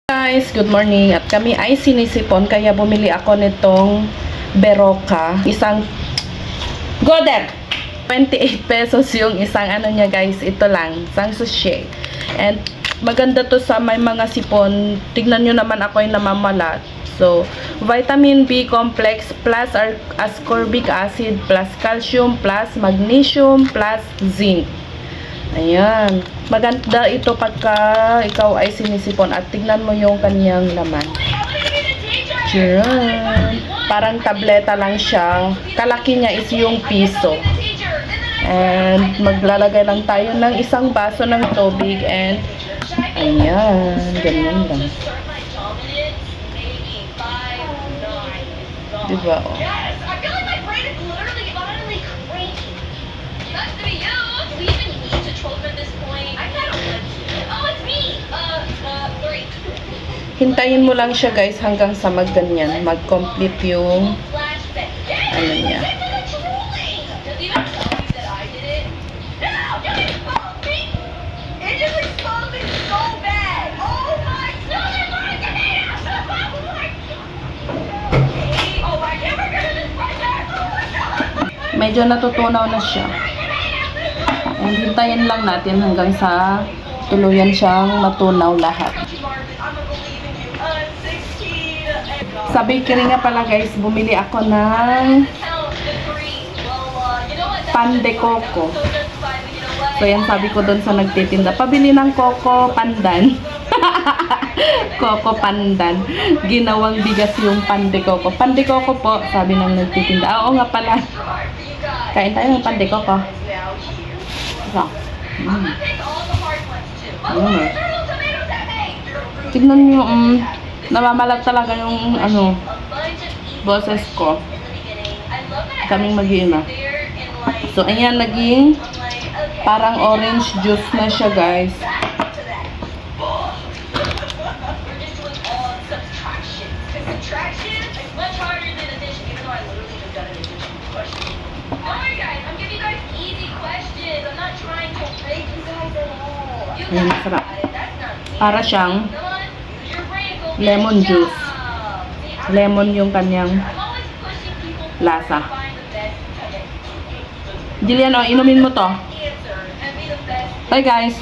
Guys, good morning. At kami ay sinisipon kaya bumili ako nitong Berocca. Isang Goder! 28 pesos yung isang ano niya guys. Ito lang. Isang sushi. And maganda to sa may mga sipon. Tignan nyo naman ako yung namamalat. So, vitamin B complex plus ascorbic acid plus calcium plus magnesium plus zinc. Ayan. Maganda ito pagka ikaw ay sinisipon at tignan mo yung kanyang laman. Chiran. Parang tableta lang siya. Kalaki niya is yung piso. And maglalagay lang tayo ng isang baso ng tubig and ayan. Ganyan lang. Diba? Oh. Hintayin mo lang siya guys hanggang sa magganyan, mag-complete yung ano niya. Medyo natutunaw na siya. And hintayin lang natin hanggang sa tuluyan siyang matunaw lahat. Sa bakery nga pala guys, bumili ako ng pan de coco. So yan sabi ko doon sa nagtitinda, pabili ng coco pandan. Coco pandan. Ginawang bigas yung pan de coco. Pan de coco po, sabi ng nagtitinda. Oo nga pala. Kain tayo ng pan de coco. So, tignan nyo, namamalag talaga yung ano, boses ko. Kaming mag-iina. So, ayan, naging parang orange juice na siya, guys. Ayan, sarap. Para siyang lemon juice. Lemon yung kanyang lasa. Jillian, oh, inumin mo to. Bye guys.